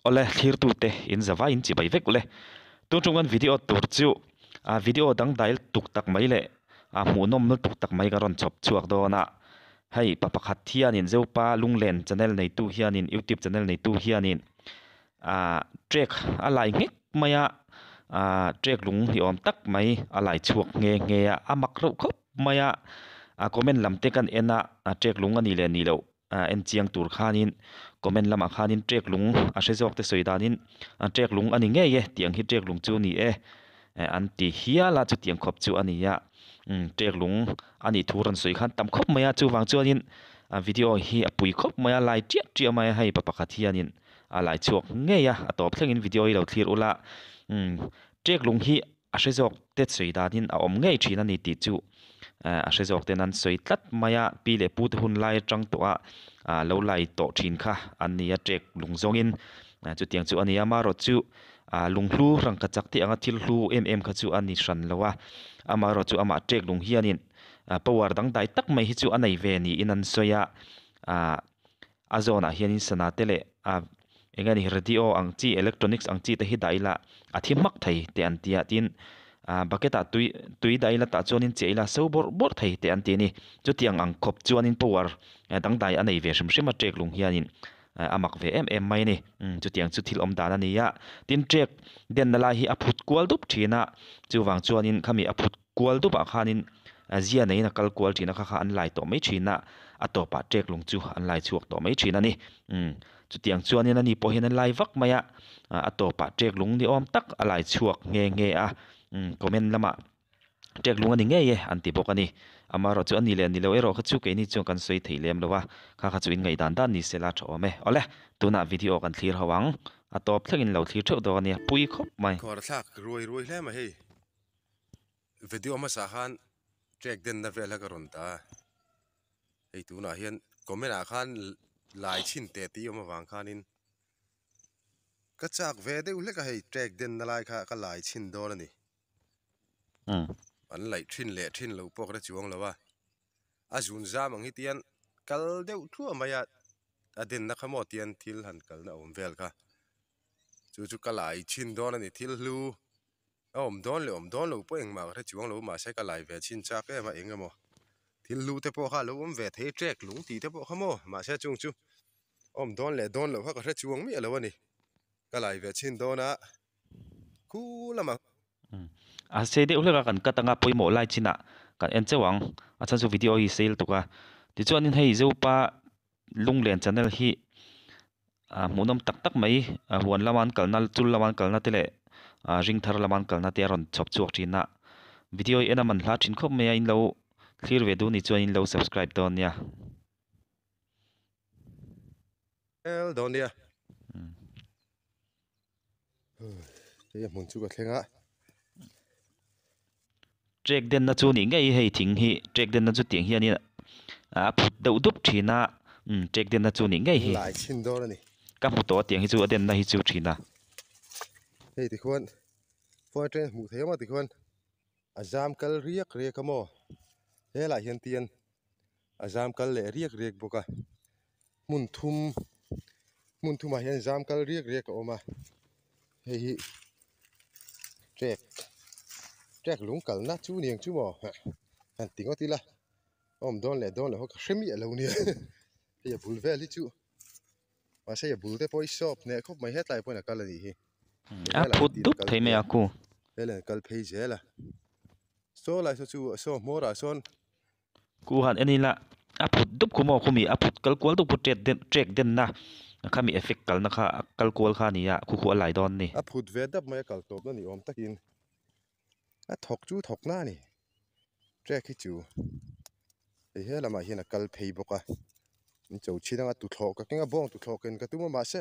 ole thlir tu te in zawa in chi bai vek le tu chungan video tur chu video dang dail tuk tak mai le mu nom no tuk tak mai garon chop chuak dona hei papakhat hianin zopa lunglen channel nei tu hianin YouTube channel nei tu hianin trek alai ngek maya trek lung hi om tak mai alai chuak nge amak ro khop maya comment lamte kan ena trek lung ani le ni lo en chiang tur khanin comment lama khanin trek lung hre jok te soidanin trek lung ani nge ye tiang hi trek lung chu ni an ti hiala chu tiang khop chu ani ya trek lung ani thuran soi khan tam khop maya chu wang chuanin video hi apui khop maya lai tia maya hai papakhat hianin alai chuak nge ya atop thlengin video hi lo thlir ula trek lung hi hre jok te soidanin a om nge thina ni ti chu hre jok te nan soi tlat maya pi le pu te hun lai tang to lo lai to thin kha ania trek lung zongin chu tiang chu ania ma ro chu lung hlu rang ka chak ti anga thil hlu kha chu ani hran lowa ama ro chu ama trek lung hianin power dang dai tak mai hi chu anei ve ni inan soya azona hianin sana tele engani radio ang chi electronics ang chi te hi daila athimak thei te an tia tin baketa tui daila ta chonin cheila so bor thei te an ti ni chu tiang ang khop chuanin power dang dai anei ve shim trek lung hianin amak ve mai ni chu tiang chu thil om dan ani ya tin trek den nala hi aphut kwal dup thina chu wang chuanin khami aphut kwal dup a khanin zia nei na kal kwal thina kha an lai to mai thina atopa trek lung chu an lai chuak to mai thina ni chu tiang chuanin ani po hin an lai vak maya atopa trek lung ni om tak alai chuak nge comment lama trek lung ani nge ye anti bokani amaro chu ani le ni lo ero kha chu ke ni chu kan soi theilem lowa kha chu in ngai dan ni sela thome ole tuna video kan thlir hawang atop thlengin lo thlir theu do ni pui khop mai khor thak roi hle ma hei video ma sa khan trek den na vela karon ta hei tuna hian comment a khan lai chin te ti ma wang khanin ka chak ve de ule ka hei trek den na lai kha ka lai chin do ni an lai thin lo pok ra chuang lawa azun za mang hi tian kal deuh thu maya aden na khamo tian thil han kal na om vel kha chu kalai chin don ani thil hlu om don lo po engma ra chuang lo ma sai kalai ve chin cha ke ma engamo thil hlu te po kha lo om ve the trek lung ti te po khamo ma sai chung chu om don lo kha ka ra chuang mi lo ani kalai ve chin dona khu lama se de ulega kan katanga poimo lai china kan en chewang achan chu video hi sale tuka ti chuanin hei zopa lunglen channel hi munom tak mai huan laman kalnal chul laman kalna tele ring thar laman kalna te ron chop chuak thina video ena man hla thin khop mai in lo clear ve du ni chuanin lo subscribe don ya don dia te mun chu ka thlenga trek den na chu ni ngai hei thing hi trek den na chu tiang hian phut deuh dup thina trek den na chu ni ngai hi lai chin do ni ka mu to tiang hi chu den na hi chu thina hei ti khon foi tre mu thema ti khon azam kal riak kamo he la hian tian azam kal le riak boka mun thum a hian azam kal riak oma hei hi trek lung kal na chu niang chu mo han tingo ti la om don le ho ka hremi lo ni he bul vel hi chu ma se bul te poi shop ne khop mai het lai poi na kal ani hi phut dup thei me aku hele kal phei jela so lai chu so mora son ku han enila phut dup khumo khumi phut kal kwal du put trek den na khami effect kal na kha kal kwal kha ni ya khu lai don ni phut ve dap mai kal top na ni om takin thok na ni trek hi chu e hela ma hian kal phei boka in chau chhinanga tu thlo ka kenga bong tu thlo ken ka tu ma se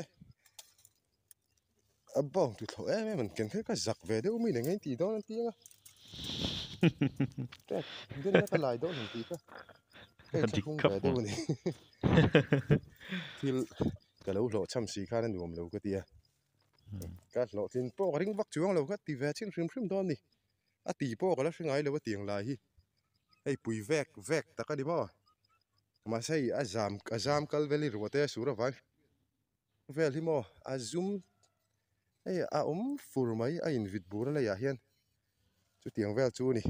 a bong tu thlo man ken ka zak ve de umi ne ngai ti don ti nga trek den na ka lai don ti ka ti ka ve de ni til ka lo lo cham si kha na nuam lo ka tia ka lo tin po ring vak chuang lo ka ti ve chin hrim don ni a ti po ka la hringai lo wa tiang lai hi hei pui vek taka di mo ma sei azam kal veli rote sura vai vel hi mo azum ai a fur mai a in vit bur la ya hian chu tiang vel chu ni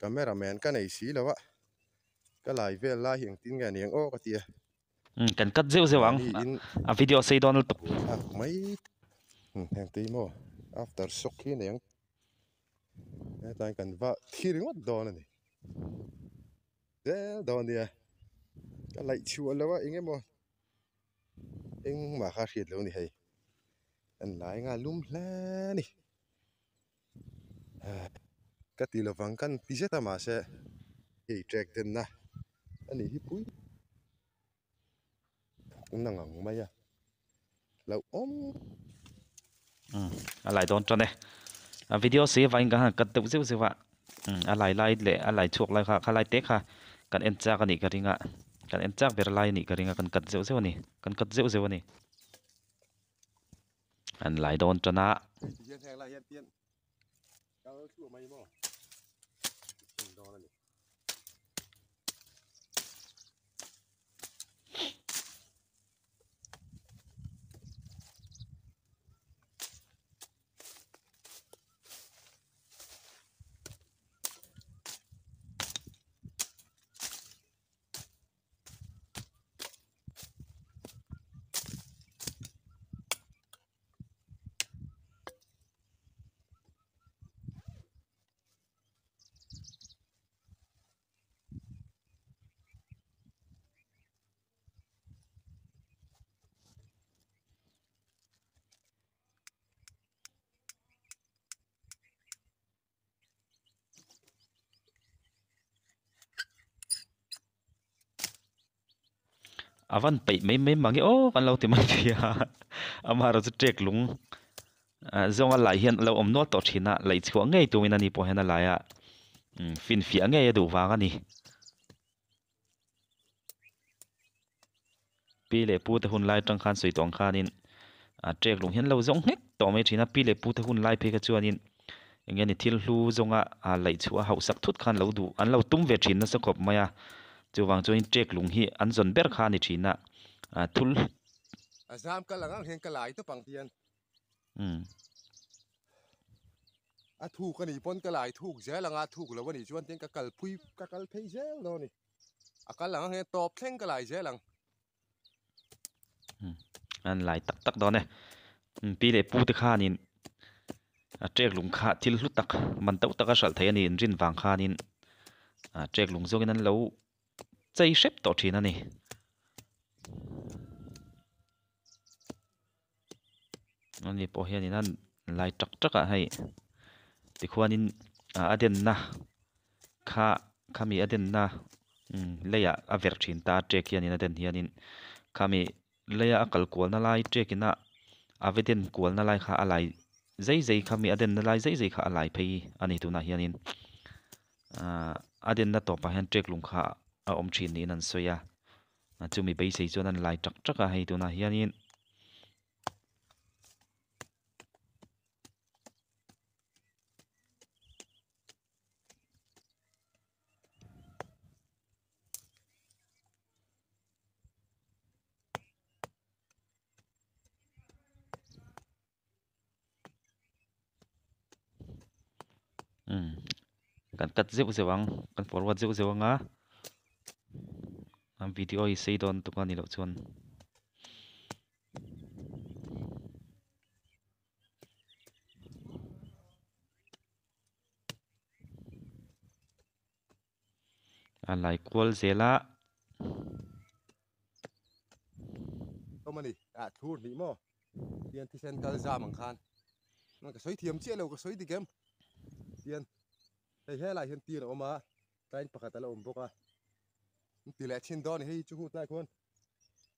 cameraman ka nei si lawa ka lai vel la hiang tin nga niang o ka tia kan kat zeu zewang a video sei don tuk thak mai hang ti mo after shock hi niang tai kan va thiring wat don ani don dia ka lai chu lawa inge mo eng ma kha riat lo ni hei an lai nga lum hla ni ka ti lo wang kan pizeta ma se hei track den na ani hi pui nang mai ya lo a lai don chone a video sei vain ga kat tu zeu zewa a lai le a lai chuk lai kha lai te kha kan en cha ka ni ka ringa kan en chak ber lai ni ka ringa kan kat zeu zeu ni kan kat zeu zeu ni an lai don chona hian hang la hian tian ka chu mai mo don ani avan pe mai mangi o kan lo ti mai thia amara chu trek lung zonga lai hian lo om no to thina lai chhuwa ngei tu min ani po hena laia fin fi angei du wa ani pi le pu te hun lai tang khan soi tong khanin trek lung hian lo zong hek to mai thina pi le pu te hun lai phe ka chuanin engge ni thil hlu zonga lai chhuwa hau sak thut khan lo du an lo tum ve thin na sa khop maya chuwang chuin trek lung hi an zon ber kha ni thina thul azam ka langang hen ka lai to pang tian a thu ka ni pon ka lai thuk je langa thuk lo wani chuan tin ka kal phui ka kal phei je lo ni a ka lang he top thleng ka lai je lang an lai tak do ne pi le pu te kha nin trek lung kha thil hlu tak man tau taka sal thei ani rin wang kha nin trek lung zongin an lo chei shep to thin ani ani po hianin an lai tak a hei ti khuanin aden na khami aden na leya a ver thin ta trek hianin aden hianin khami leya akal kol na lai trekina aveden kol na lai kha alai zai khami aden na lai zai kha alai phei ani tu na hianin aden na to pa han trek lung kha a om thin ni nan soya chumi bei sei chuan an lai tak a hei tu na hianin kan kat zeu zewang kan forward zeu zewanga am video i sei don tu kan lo chuan alai kwal zela tomani thur ni mo tian ti sen kal za mang khan man ka soi thiam che lo ka soi di gem tian hei he lai hian tir oma train pakhat ala om boka ti le chin don hei chu hut lai khon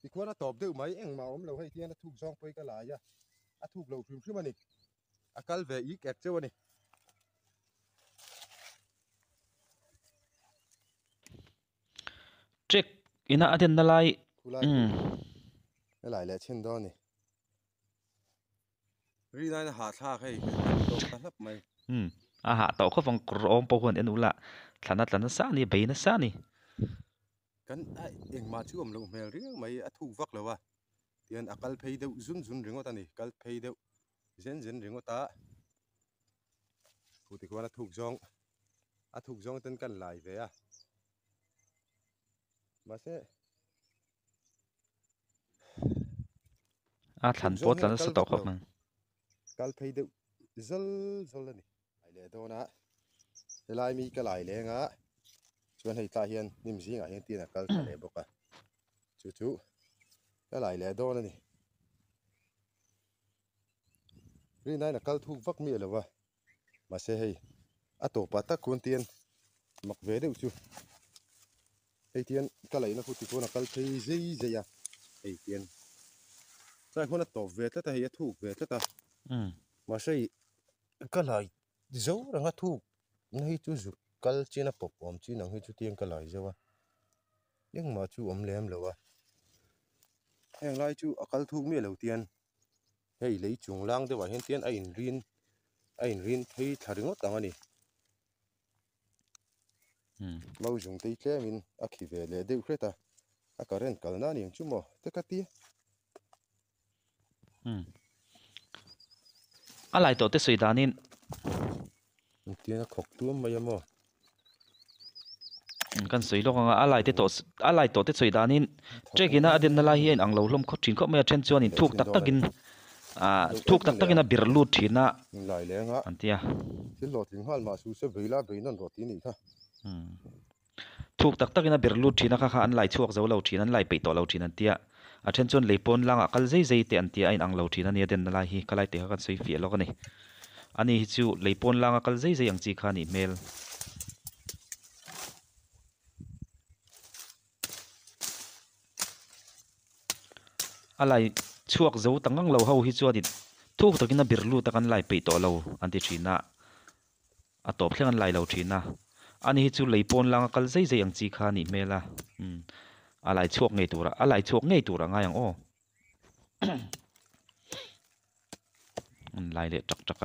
ti khon a top deu mai eng ma om lo hei tian a thuk jong poi ka la ya a thuk lo phim ani a kal ve i ket chewani trek ina aden na lai lai le chin don ni ri nai na ha tha hei to ka hlap mai aha to kho fang krom po hon enula thana sa ni beina sa ni kan eng ma chu om lo mel ring mai a thu vak lawa tian akal phei deu zun ringot ani kal phei deu zen ring taผู้ที่ว่าถูกจองถูกจองเต้นกันหลายเว้ยมาเสทันปดแล้วสตอกครับมันกัลเพย์เดซลนี่ไอเลโดนะเวลามีกระไหลเลยงะชวนให้ตาเฮียนนิ่มสิงอ่ะเฮียนตีนักกัลทะเลบอกว่าจู่กระไหลเลยโดนะนี่รีนายนักกัลถูกฟักมีอะไรวะมาเสให้ตัวปัตตะคนเตียนมักเวเดจู่ไอเตียนกระไหลนะผู้ที่ว่านักกัลเพย์เจียไอเตียนใช่คนนั้นตัวเวทแต่เฮียถูกเวทแต่มาใช่ก็เลยเจ้าหลังถูกนี่จู่จุกัลจีน่ะปกอมจีนังให้จู่เตียงก็เลยเจ้าวะยังมาจู่อมเลี้ยมเลยวะยังไรจู่กัลถูกมีเหล่าเตียนเฮ้ยเลยจุงล่างเดี๋ยวเห็นเตียนไอ้รินที่ทาริงอตังอันนี้มาจุงตีแค่มินขี้เวเลยเดี๋ยวเครียดก็เรนกัลนั่นยังจู่หมอเด็กตีอะไรตัวที่สุดานินเตียนขกตัวไม่ยอมกันสุดแล้วก็อะไรตัวที่สุดานินเจ้ากินอะไรเดินอะไรเห็นอังเราล้มขดชินก็ไม่เช่นชวนนี่ทุกตักกินนะบิรลูทีน่ะหลายแรงฮะอันที่ที่หลอดถึงหันมาสู้เสียเวลาไปนั่นรถที่นี่ค่ะทุกตักกินบิรลูทีน่ะค่ะอันไหลช่วงเจ้าเราทีนั้นไหลไปต่อเราทีนั้นเตี้ยเช่นชวนเลยปนล่างกัลใจเตียนเตี้ยไอ้อังเราทีนั้นเนี่ยเดินอะไรฮีก็ไหลเตะกันสุดเฟี้ยแล้วกันนี่อันนี้จู่เลยปนล่างกัลใจอย่างจีขานี่เมลอะไรช่วงเจ้าตั้งเราเขาฮิจวดิทุกตะกินบิรลูตะกันไหลไปต่อเราอันที่ชีน่ะตัวเพื่อนไหลเราชีน่ะอันนี้จู่เลยปนล่างกัลใจอย่างจีขานี่เมล่ะอะไรช่วงไงตัวละอะไรช่วงไงตัวละง่ายอย่างโอ้ไหลเด็ดจัก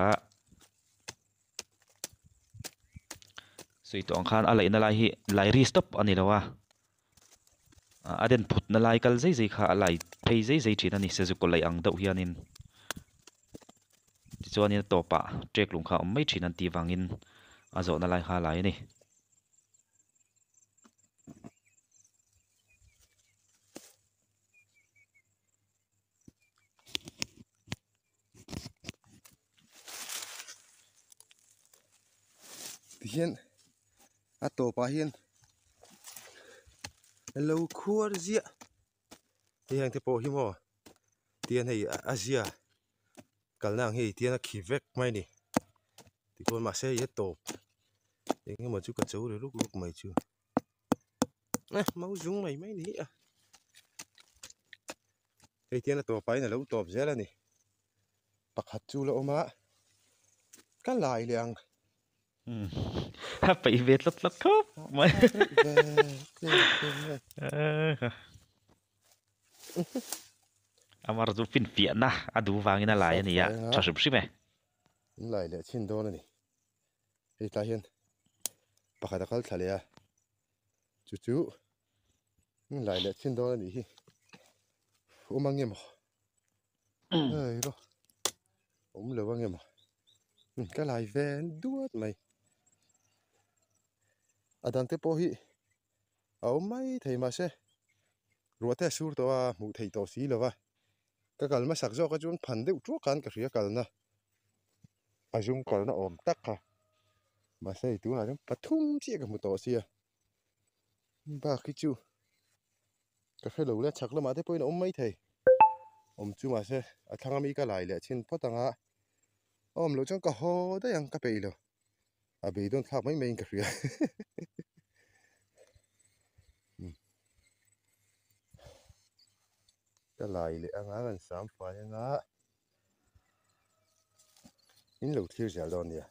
สุดตัวอังคารอะไรนั่นไหลรีสต็อปอันนี้แล้ววะเด่นพุทธนั่นไหลกัลใจค่ะไหลเพย์ใจที่นั่นนี่เสียจุกไหลอังเดาเฮียนินที่ส่วนนี้ตัวปะเจ๊กลุงข้าไม่ที่นั่นตีวังอินอาจจะนั่นไหลหาไหลนี่เฮียนตัวปะเฮียนเราควรเสียเฮียนที่พอหิมอเตียนให้อาเซียกัลนังให้เตียนขี้เวกไม่นี่ที่คนมาเสียโตยังมาจู่กระจูเลยลูกไม่จู่มาจุงไม่นี่ไอเตียนตัวไปน่ะเราตอบเสียแล้วนี่ปักหัดจู่แล้วออกมาก็ลายเลี้ยงไปเวทลัดครับไม่อามาดูฟินเฟียนะดูวางinอะไรนี่ยชอบใช่ไหมหลายเลยชินโดนนี่ไอ้ตาเห็นปากตะกัลทะเลจู่หลายเลยชินโดนนี่โอ้มังเงี้ยมั้งเฮ้ยก็ผมเลยว่าเงี้ยมั้งก็หลายแวนด้วยไหมดันเตปอฮีเอาไม่ถ่ายมาเช่รัวแต่สูดตัวหมูถ่ายตัวสีเลยวะก็กลับมาสักจอกก็จุนพันเดือดทุกการก็เรียกกันนะอาจุงกันนะอมตักค่ะมาเช่ตัวอะไรปะทุ่มเสียกับหมูตัวเสียบ้าคิดจูก็แค่เราเล่นชักแล้วมาได้ป่วยนะอมไม่ถ่ายอมจูมาเช่ทางมีก็หลายแหละชินเพราะต่างอ่ะอมเราจังก็ฮอได้ยังก็ไปเลยอาบีโดนทักไม่เมงก็เรียก็หลายเลยงานกันสามฝ่ายงะนี่เราเที่ยวจะโดนเนี่ย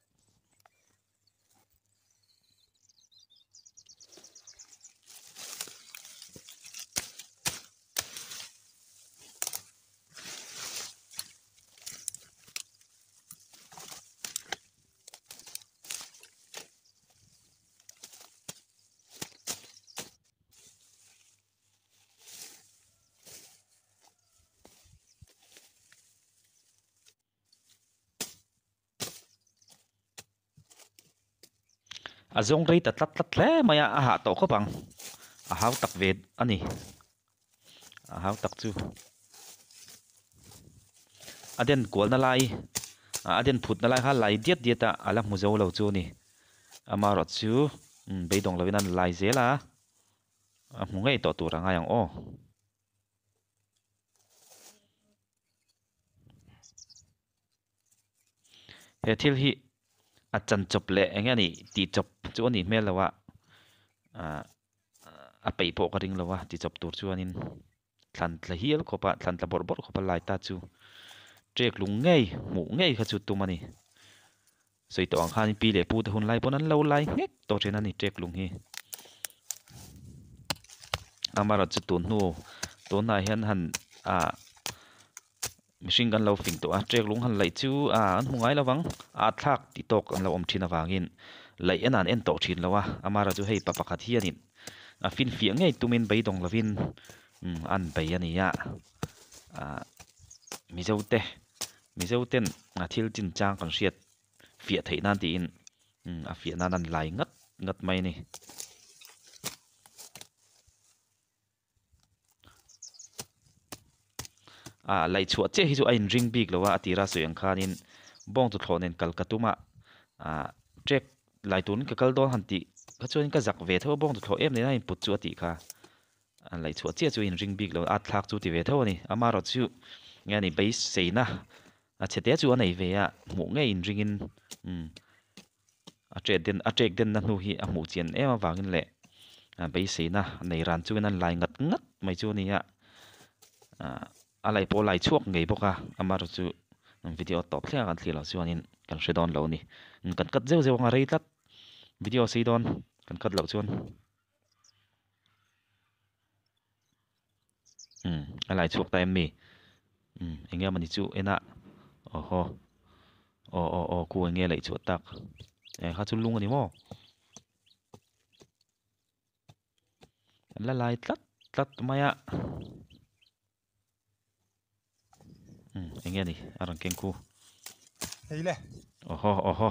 azong rei ta tlat tlat hle maya a ha to ko bang a hau tak ve ani a hau tak chu aden kol na lai aden phut na lai ha lai diet dieta ala mu zo lo chu ni ama ro chu beidong lovin an lai zela a mu ngei to tur anga yang o he thil hi a chan chop le engani ti chop chu ani mel lawa a pei po ka ring lawa ti chop tur chu anin thlan tla hial khopa thlan tla bor bor khopa lai ta chu trek lung ngei mu ngei kha chu tumani soi to ang khan pi le pu te hun lai ponan lo lai ngek to chen ani trek lung hi amara chu tun nu to na hian han machine gun lo fing to a trek lung han lai chu an hungai lawang a thak ti tok an lo om thina wangin lai enan en to thin lawa amara chu hei papakhat hianin a fin fi ngei tumin beidong lovin an bei ani ya mizoten a thil chin chang kan riat fia theina ti in a fia nan an lai ngat mai ni lai chuat che hi chu ain ring big lowa atira soyang khanin bong tu thlonen kalkatuma trek lai tun ka kal don hanti ka chuan ka zak ve tho bong tu thlo em ne nai put chu ati kha lai chuat che chu in ring big lo a thlak chu ti ve tho ni ama ro chu ngani base seina a chete chu anei ve ya mu nge in ring in a trek den na nu hi a mu chen em awangin le base seina nei ran chu nan lai ngat mai chu ni ya alai po lai chuak ngei boka amar chu video top thla kan thila chuanin kan hredon lo ni kan kat zeu nga rei tlat video sei don kan kat lo chuan alai chuak time mi engem ani chu ena oho o ku nge lai chu tak kha chu lung ani mo la lai tlat maya engeni arang kengku heile oho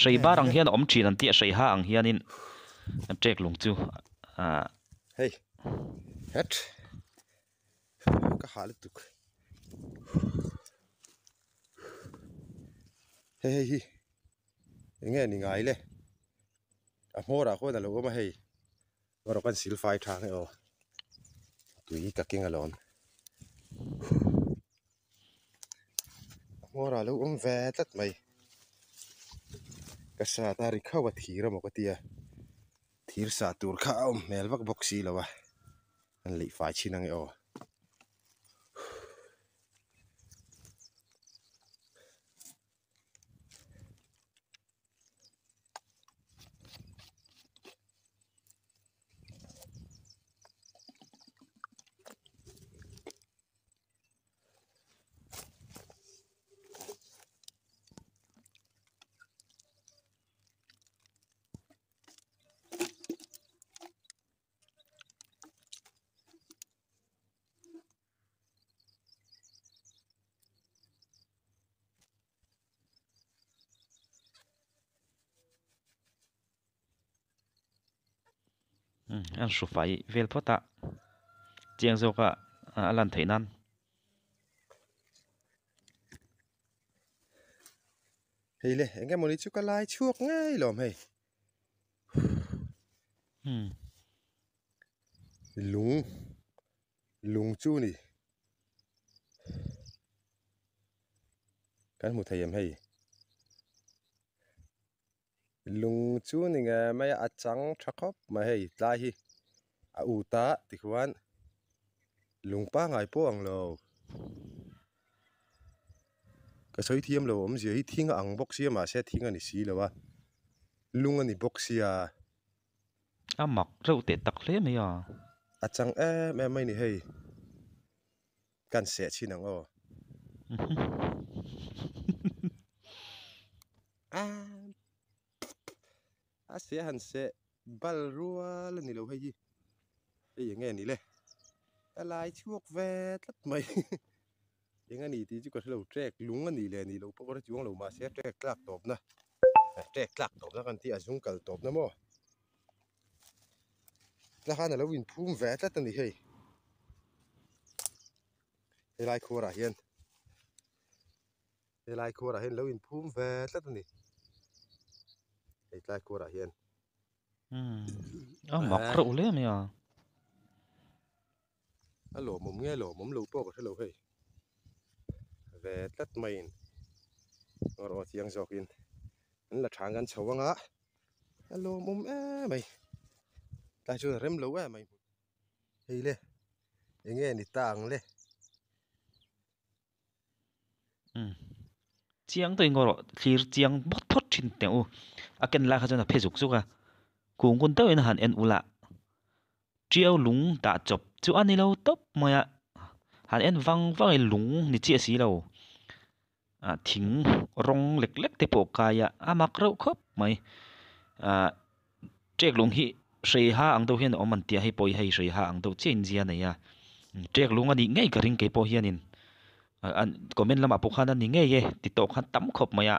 sei barang hian om thin an ti sei ha ang hianin an trek lung chu hey het ka halit tuk hey nghe ni ngai le a hmora ko na lo ma hei waro kan sil fai thang e o tui ka king alon hmora lo ve tat mai ka sa ta ri khawa thira mo ka tia thir sa tur kha mel vak boxi lawa an lei fai chinang e o an shu fai vel phota chiang zo ka alan theinan heile engem moni chu ka lai chuak ngai lom hei lung chu ni kan mu thayem hei lung chu ni nga mai achang thakop ma hei tlai hi a uta tikhuan lungpa ngai po ang lo ka soi thiam lo om zia hi thinga ang boxia ma se thinga ni si lawa lunga ni boxia amak reu te tak hle me ya achang me mai ni hei kan se chinang o se han se bal rual ni lo hei hi nge ni le alai chuak ve tlat mai enga ni ti chu ka lo trek lung ani le ni lo pokora chuang lo ma se trek tlak top na trek tlak top na kan ti azung kal top na mo tla khana lo win phum ve tlat ani hei alai khora hian lo win phum ve tlat ani alai khora hian mak ro le me ya alo mom nge lo mom lo pok ka lo hei ve tlat mai ro tiang zokin an la thang kan chawanga alo mom mai ta chu rem lo mai hei le enge ni tang le chiang toi ngoro thlir chiang bot thot thin teu aken la kha jana phezuk zuka kung kun teu in han en ula triau lung ta chop chu ani lo top moya han en wang lung ni chi si lo thing rong lek lek te po kaya amak ro khop mai trek lung hi sei ha ang do hian oman tia hi poi hei sei ha ang do chen zia nei ya trek lung ani ngei ka ring ke po hianin an comment lama pokhan ani nge ye ti to khan tam khop maya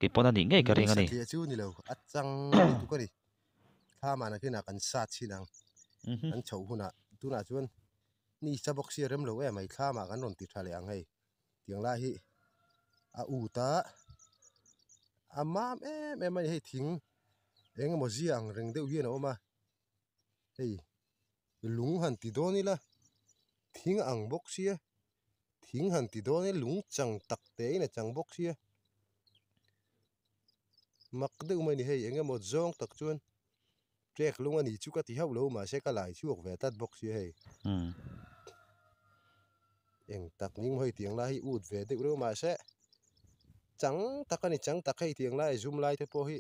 ke pona ni nge ka ring ani chu ni lo achang tu ko ni tha ma na kina kan sa chinang an chho huna tu na chuan ni chabok si rem lo mai tha ma kan ron ti thale ang hei tiang la hi a u ta amam mai hei thing eng mo ziang reng deuh hian oma hei lung han ti do ni la thing ang bok sia thing han ti do ni lung chang tak te ina chang bok sia mak deuh mai ni hei eng mo zong tak chuan trek lung ani chu ka ti hau lo ma se ka lai chuak ve tat bok sia hei eng tak ning hoi tiang la hi ut ve deuh ro ma se chang tak ani chang tak hei tiang lai zoom lai te po hi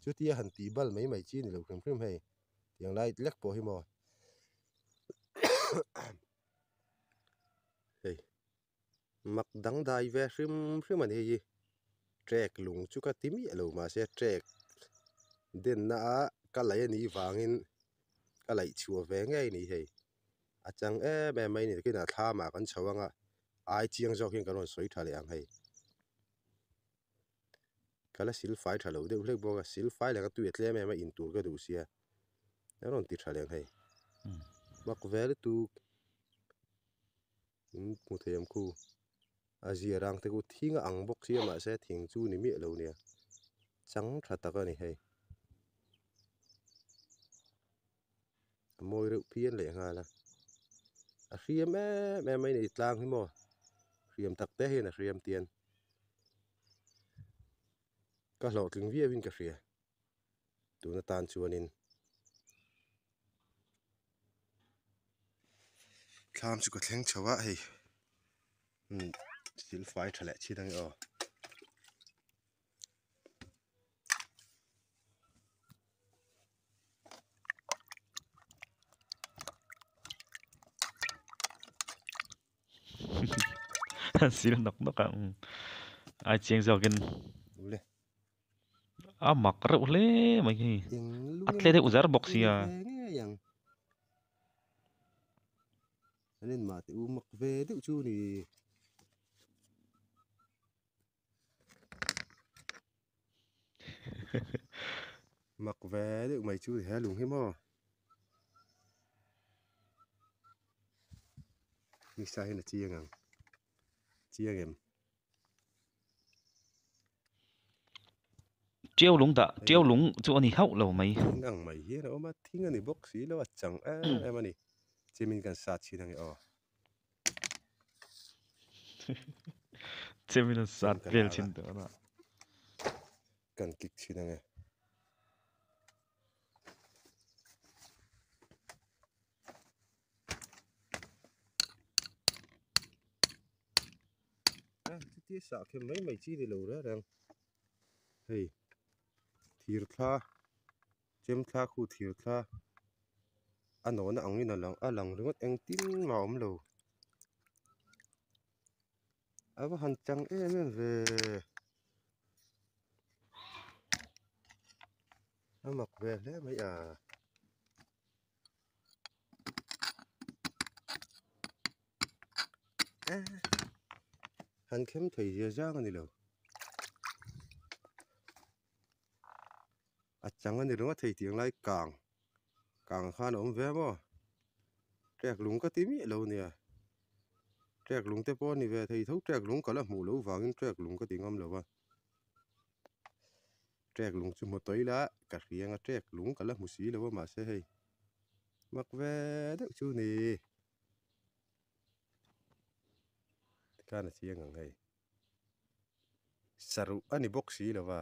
chu tia han ti bal mai chi ni lo khrim hei tiang lai lek po hi mo hei mak dang dai ve hrim ani hi trek lung chu ka ti mi lo ma se trek den na ka lai ani wangin ka lai chuwa ve ngai ni hei achang mai ni kina tha ma kan chawanga ai chiang jok hin kan soi thale ang hei kala sil fai thalo de ulek boga sil fai la ka tu etle mai in tur ka du sia ron ti thale ang hei mak vel tu mu them ku azia rang te ku thinga ang bok sia ma se thing chu ni mi lo nia chang tha ta ka ni hei moi ru pian le nga la a riam mai ni tlang hi mo riam tak te hi na riam tian ka lo tling vi win ka ria tu na tan chuanin thlam chu ka thleng chawa hei sil fai thale chi dang o sil nok nok ai chiang jokin le mak ro le mai hi atle de uzar box ya yang nên mà tự mặc về tự chu thì mặc về tự mày chu thì hé lùng hết mò như sai là chia em triau lung chu ani hau lo mai ngang mày hiế đâu mà thính anh bốc xí đâu chẳng em anh chỉ mình cần sát chi thằng ấy chemin sat vel chin to na cần kịch chi thằng ấy tí sợ thêm mấy chi thì lù đó đang hey thiệt tha chém tha khu thiệt tha anh nói nó ông như là lòng đúng anh tin ngòm lù và hành trang em về nó mặc về đấy mấy หันเข้มถอยเจ้ากันนี่แล้วอาจังกันนี่รู้ว่าถอยเตียงไรกลางข้านอมแวบ่แจกลุงก็ติมีแล้วเนี่ยแจกลุงแต่ป้อนนี่แวถอยทุกแจกลุงก็ละหมู่แล้ววางแจกลุงก็ติงอมแล้วว่าแจกลุงจุหมดตัวละกะเรียงแจกลุงก็ละหมู่สีแล้วว่ามาเสให้มักแวเด้อชูนี่การเสียงให้สรุปอันนี้บกสีแล้วว่า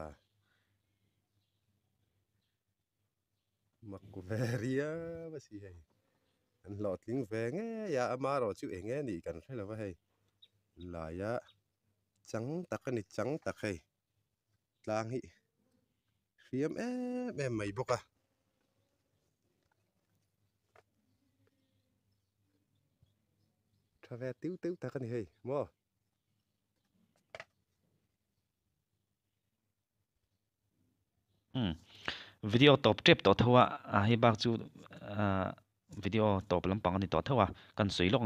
มักแวเรียว่าสิให้อันหลอดลิงแวงอย่ามาเราชื่อเองนี่กันใช่แล้วว่าให้หลายะจังตักกันนี่จังตักให้ลางหิเรียมแม่ไม่บกถ้าแวติ้วตักกันนี่ให้บ่วิดีโอตอบเจ็บต่อทัวให้บากจูวิดีโอตอบลำปังนี่ต่อทัวกันสวยลง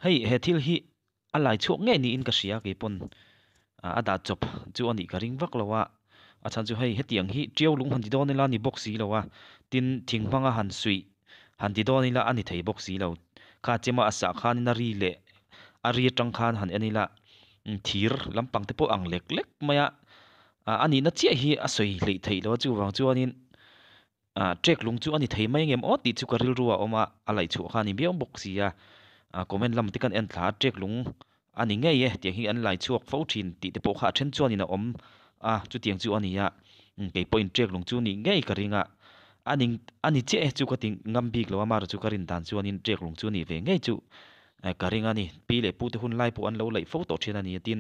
ให้เฮทิลฮีอะไรช่วงไงนี่อินกเสียกี่ปนอาดาจบจูอันนี้ก็ริงวักแล้วว่าอาจารย์จูให้เฮตียงฮีเจียวลุงหันติดอนี่ละนี่บ็อกซี่แล้วว่าตินทิ้งพังหันสวยหันติดอนี่ละอันนี้ไทยบ็อกซี่แล้วข้าเจมาอาสาขานนารีเละอารีจังขานหันอันนี้ละทีร์ลำปังเตปอังเล็กๆมายอันนี้นัดเจียฮีอาศัยเลยไทยแล้วจูวังจูอันนี้เจ็กลุงจูอันนี้ไทยไม่เงี้ยมอติจูการิลรัวออกมาอะไรชัวขานี่เบี้ยบ็อกซี่คอมเมนต์ลำติกันเอ็นท้าเจ็กลุงอันนี้ไงเตียงฮีอันไหลชัวฟ้าชินติเตปขาเช่นจูอันนี้นะจูเตียงจูอันนี้เกี่ยพอยน์เจ็กลุงจูนี่ไงกระริงอันนี้เจ้าจูก็ติงงำบีกแล้วว่ามาจูการินตันจูอันนี้เจ็กลุงจูนี่เวงไงจูกระริงอันนี้ปีเล่พูดหุ่นไล่พวกอันเราไหลฟ้าต่อเช่นอันนี้ติน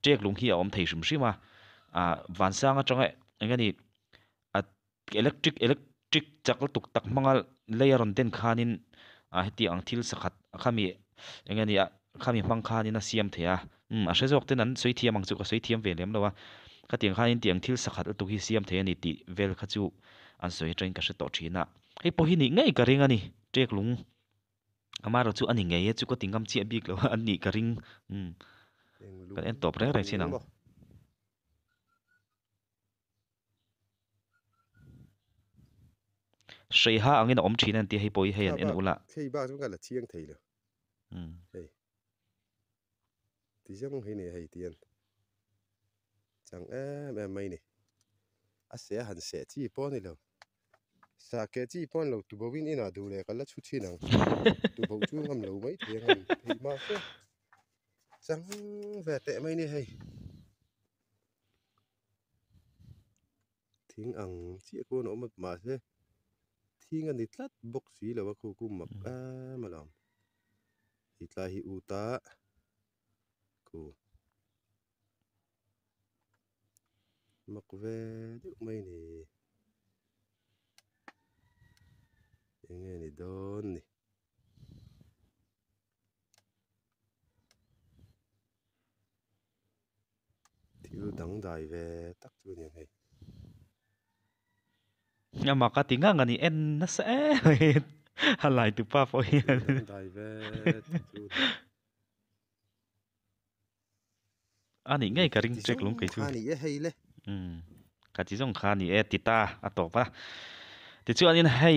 เจ็กลุงฮีอมไทยชุมชิมาวันสร้างจังไงอันนี้อิเล็กทริกจักรตุกตักมังเลย์รันเดนขานินที่อังทิลสักข้ามีอย่างนี้ข้ามีมังขานินเสียมเถียอาศัยจากนั้นสวยเทียมมังจุกสวยเทียมเวลเลมแล้วว่าข้าเตียงขานินเตียงทิลสักตุกฮิเสียมเถียนี่ติเวลข้าจูอันสวยจังก็สต่อชีนะให้พอหินี่ไงกระริงอันนี้เจ็กลุงอามาเราจูอันนี้ไงจูก็ติงกำเจียบิกแล้วว่าอันนี้กระริงก็เอ็นตอบอะไรสินังใช่ฮะอันนี้อมชีนันที่ให้ปอยให้อันเอ็นอุละใช่บ้างทุกกันละเชียงไทยเลยเฮ้ยที่ช่องให้เนี่ยให้เตียนจังแม่ไม่เนี่ยอาเสียหันเสียที่ป้อนนี่แล้วสาเกที่ป้อนเราตัววินนี่น่ะดูเลยกันละชุดที่นังตัวผมช่วยทำเราไม่เทียงให้มาเสียจังแวะแต่ไม่เนี่ยให้ทิ้งอังเชี่ยคนออกมาเสียทิ้งอันนี้ตัดบ็อกซี่แล้วว่าคู่กุมมักมาลองฮิตลาฮิอุตากูมักเวดึกไม่นี่ยังไงนี่โดนนี่ที่รู้ดังได้เวตักตัวยังไงmaka tinga ngani en na sa halai tu pa po yanได้เวอันนี้ไงกะริงเจ็กลุงไก่ชูอันนี้ให้เลยกะจิซ่งคานี่ติตาอะตอปะติจูอันนี้ให้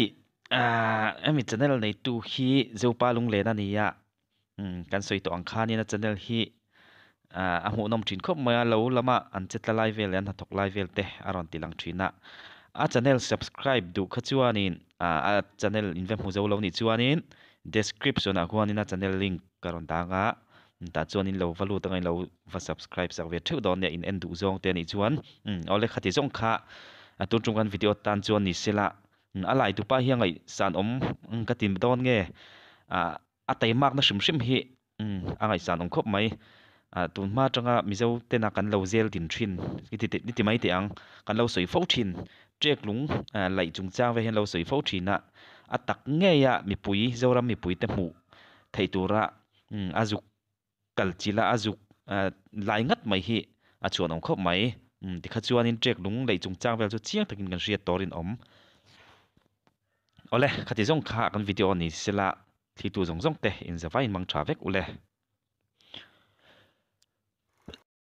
มี channel ในตูฮีเจ้าปาลุงเลนันนี่กันสวยตัวอังคานี่นะ channel ฮีหูนมจินคบมาแล้วละมาอันเจ็ดละไลฟ์เวลอันหัดตกไลฟ์เวลเตะอารอนติลังชินะchannel subscribe ดูขจวนินchannel invent หูเจ้าเรานี่จวนิน description หัวนี่นะ channel link การันตางแต่จวนินเราวัลูตั้งไงเราว่า subscribe สักเวทเท่าดอนเนี่ยอินดูจงเตนี่จวนเอาเลยขัดที่จงค่ะตัวจงกันวิดีโอตันจวนนี่เสละอะไรตัวป้าเฮียงไงสารกติมดอนเงแต่มากนะชิมฮีอะไรสารครบไหมตัวมาจังมิเจ้าเต้นกันเราเซลตินชินนี่ที่ไม่เตียงกันเราสวยฟ้าชินเจ็กลุงไหลจุงจ้างไว้ให้เราสวยฟ้าชินตักเงี้ยมีปุ๋ยเจ้าเรามีปุ๋ยเต็มหูไทยตัวละอาจุกกัลจิละอาจุกไหลงัดไม่ฮีชวนครบไหมที่ข้าชวนนี่เจ็กลุงไหลจุงจ้างไว้จะเชี่ยงตะกินกันเสียตอรินเอาเลยข้าจะส่งข่ากันวิดีโอนี้เสร็จละที่ตัวส่งเตะอินจะไว้มังชาเวกอุเลย